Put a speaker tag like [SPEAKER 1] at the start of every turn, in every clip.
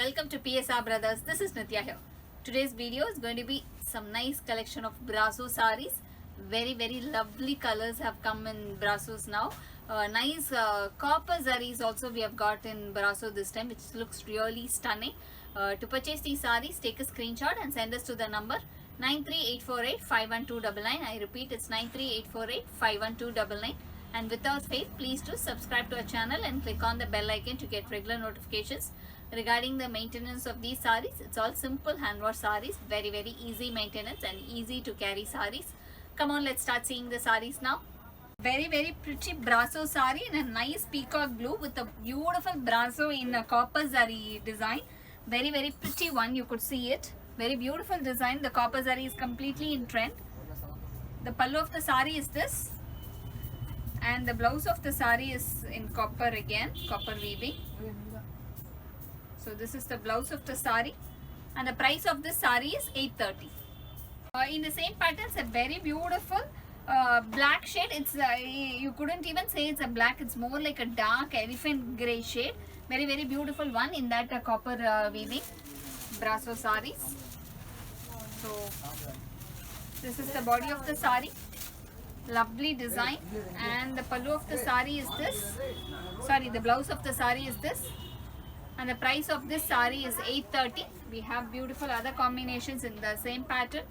[SPEAKER 1] welcome to PSR Brothers. This is Nitya here. Today's video is going to be some nice collection of Brasso sarees. Very lovely colors have come in Brassos now. Nice copper sarees also we have got in Brasso this time, which looks really stunning. To purchase these sarees, take a screenshot and send us to the number 93848-51299. I repeat, it's 93848-51299. And without fail, please do subscribe to our channel and click on the bell icon to get regular notifications regarding the maintenance of these sarees. It's all simple hand wash sarees, very easy maintenance and easy to carry sarees. Come on, let's start seeing the sarees now. Very pretty Brasso saree in a nice peacock blue with a beautiful Brasso in a copper zari design. Very pretty one, you could see it. Very beautiful design. The copper zari is completely in trend. The pallu of the saree is this, and the blouse of the saree is in copper again, copper weaving. So this is the blouse of the saree, and the price of this saree is 830. In the same pattern, it's a very beautiful black shade. It's you couldn't even say it's a black, it's more like a dark elephant grey shade. Very beautiful one in that copper weaving Brasso sarees. So this is the body of the saree, lovely design, and the pallu of the saree is this. Sorry, the blouse of the saree is this, and the price of this saree is 830. We have beautiful other combinations in the same pattern.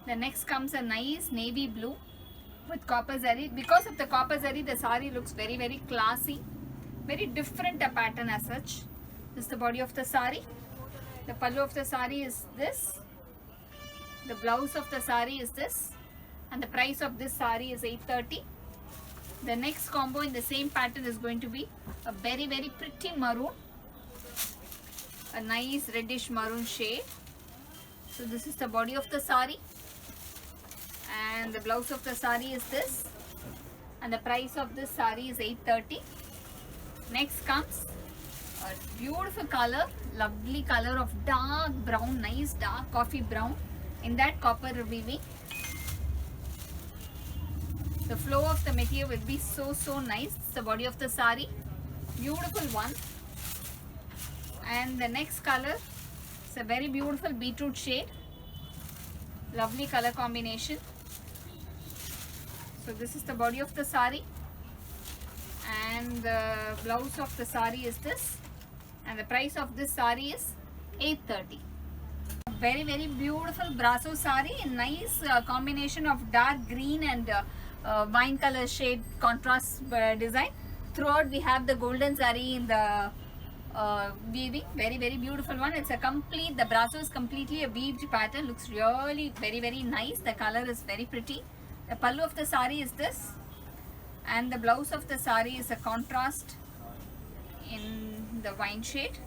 [SPEAKER 1] The next comes a nice navy blue with copper zari. Because of the copper zari, the saree looks very classy, very different pattern as such. This is the body of the saree. The pallu of the saree is this. The blouse of the saree is this, and the price of this saree is 830. The next combo in the same pattern is going to be a very pretty maroon, a nice reddish maroon shade. So this is the body of the saree, and the blouse of the saree is this, and the price of this saree is 830. Next comes a beautiful color, lovely color of dark brown, nice dark coffee brown in that copper weaving. The flow of the material will be so nice. It's the body of the saree, beautiful one. And the next color is a very beautiful beetroot shade, lovely color combination. So this is the body of the saree, and the blouse of the saree is this, and the price of this saree is 830. Very beautiful Brasso saree, a nice combination of dark green and wine color shade contrast design. Throughout we have the golden zari in the weaving. Very beautiful one. It's a complete, the Brasso is completely a weaved pattern. Looks really very nice. The color is very pretty. The pallu of the saree is this, and the blouse of the saree is a contrast in the wine shade.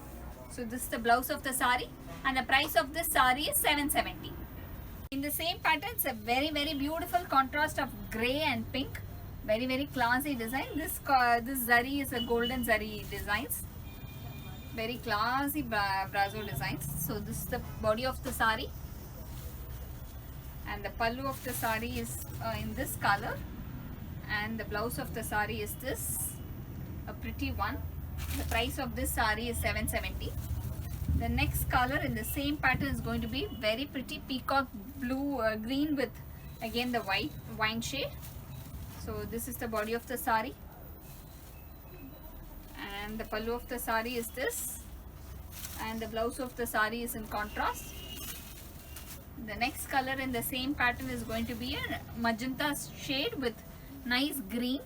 [SPEAKER 1] So this is the blouse of the saree, and the price of this saree is 770. In the same pattern, it's a very beautiful contrast of grey and pink. Very classy design. This zari is a golden zari designs. Very classy Brasso designs. So this is the body of the saree, and the pallu of the saree is in this color, and the blouse of the saree is this, a pretty one. The price of this saree is 770. The next color in the same pattern is going to be very pretty peacock blue green with again the white wine shade. So this is the body of the saree, and the pallu of the saree is this, and the blouse of the saree is in contrast. The next color in the same pattern is going to be a magenta shade with nice green.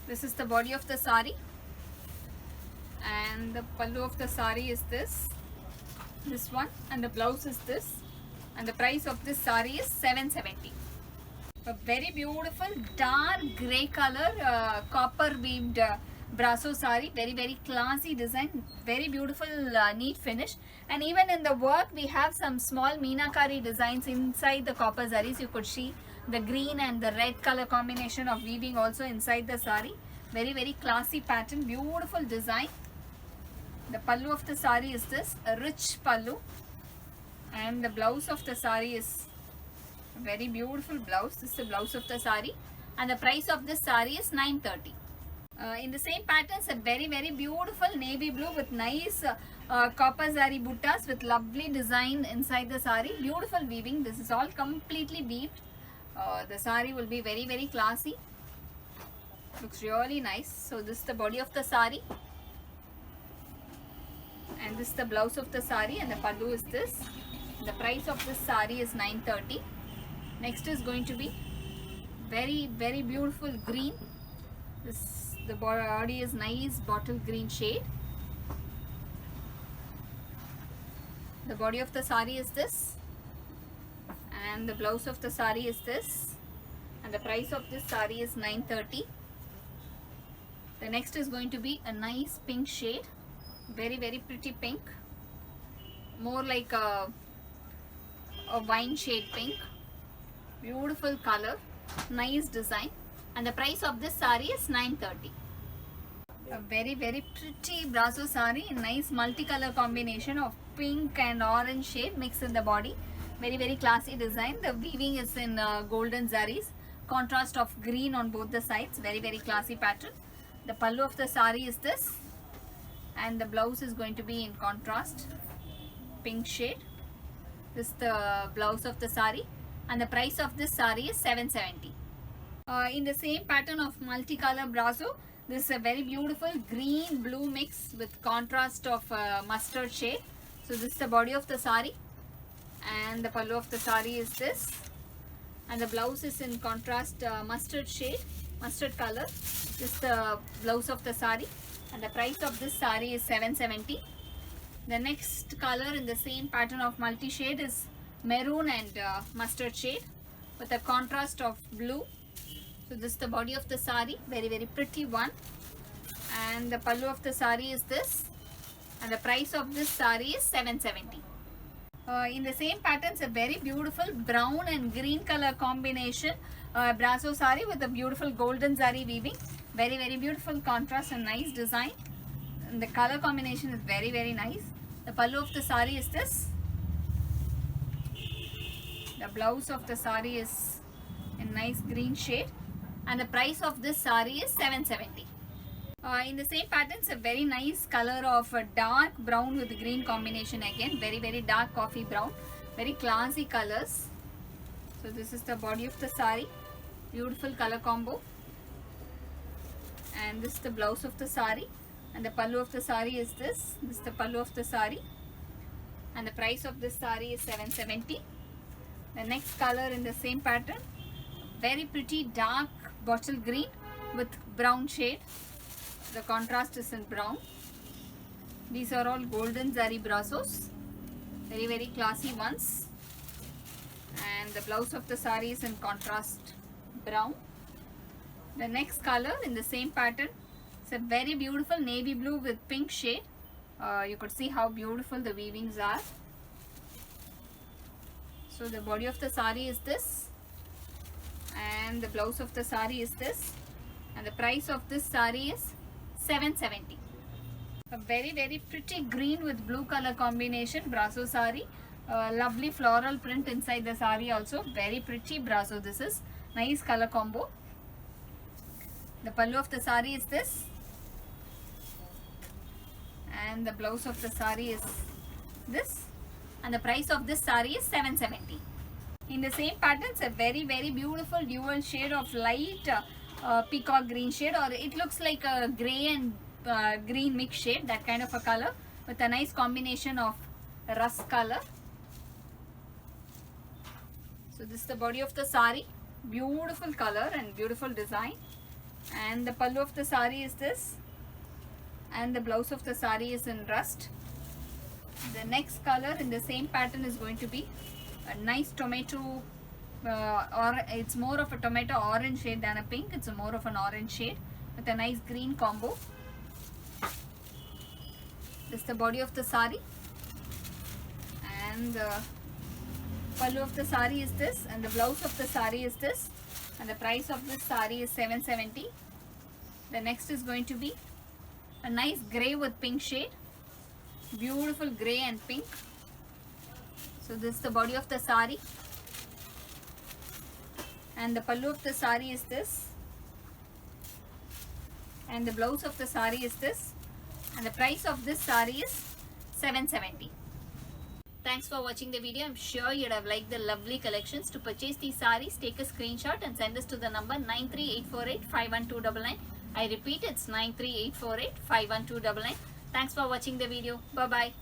[SPEAKER 1] This is the body of the saree, and the pallu of the saree is this one, and the blouse is this, and the price of this saree is 770. A very beautiful dark grey color copper weaved Brasso saree. Very classy design, very beautiful neat finish. And even in the work we have some small meenakari designs inside the copper sarees. You could see the green and the red color combination of weaving also inside the saree. Very classy pattern, beautiful design. The pallu of the saree is this, a rich pallu, and the blouse of the saree is a very beautiful blouse. This is the blouse of the saree, and the price of this saree is 930. In the same patterns, a very beautiful navy blue with nice copper zari buttas with lovely design inside the sari. Beautiful weaving. This is all completely weaved. The sari will be very classy. Looks really nice. So this is the body of the sari, and this is the blouse of the sari, and the pallu is this. The price of this sari is 930. Next is going to be very beautiful green. The body is nice bottle green shade. The body of the sari is this, and the blouse of the sari is this, and the price of this sari is 930. The next is going to be a nice pink shade, very pretty pink, more like a wine shade pink. Beautiful color, nice design, and the price of this sari is 930. A very pretty brasso sari in nice multicolor combination of pink and orange shade mixed in the body. Very classy design. The weaving is in golden zaris, contrast of green on both the sides. Very classy pattern. The pallu of the sari is this, and the blouse is going to be in contrast pink shade. This is the blouse of the sari, and the price of this sari is 770. In the same pattern of multicolor brasso, this is a very beautiful green blue mix with contrast of mustard shade. So this is the body of the sari, and the pallu of the sari is this, and the blouse is in contrast mustard shade, mustard color. This is the blouse of the sari, and the price of this sari is 770. The next color in the same pattern of multi shade is maroon and mustard shade with a contrast of blue. So this is the body of the sari, very pretty one, and the pallu of the sari is this, and the price of this sari is 770. In the same patterns, a very beautiful brown and green color combination brasso sari with a beautiful golden zari weaving. Very beautiful contrast and nice design, and the color combination is very nice. The pallu of the sari is this. The blouse of the sari is in nice green shade, and the price of this sari is 770. In the same patterns, a very nice color of a dark brown with green combination again. Very dark coffee brown. Very classy colors. So this is the body of the sari. Beautiful color combo. And this is the blouse of the sari. And the pallu of the sari is this. This is the pallu of the sari. And the price of this sari is 770. The next color in the same pattern, very pretty dark bottle green with brown shade. The contrast is in brown. These are all golden zari brassos, very classy ones. And the blouse of the sari is in contrast brown. The next color in the same pattern, it's a very beautiful navy blue with pink shade. You could see how beautiful the weavings are. So the body of the sari is this, and the blouse of the sari is this, and the price of this sari is 770. A very pretty green with blue color combination brasso sari. Lovely floral print inside the sari also. Very pretty brasso this is. Nice color combo. The pallu of the sari is this, and the blouse of the sari is this, and the price of this sari is 770. In the same patterns, a very beautiful dual shade of light peacock green shade, or it looks like a grey and green mix shade, that kind of a color with a nice combination of rust color. So this is the body of the sari. Beautiful color and beautiful design, and the pallu of the sari is this, and the blouse of the sari is in rust. The next color in the same pattern is going to be a nice tomato, or it's more of a tomato orange shade than a pink. It's more of an orange shade with a nice green combo. This is the body of the sari, and the pallu of the sari is this, and the blouse of the sari is this, and the price of this sari is 770. The next is going to be a nice grey with pink shade. Beautiful grey and pink. So this is the body of the sari, and the pallu of the sari is this, And the blouse of the saree is this. And the price of this saree is 770. Thanks for watching the video. I'm sure you'd have liked the lovely collections. To purchase these sarees, take a screenshot and send us to the number 938485129. I repeat, it's 938485129. Thanks for watching the video. Bye-bye.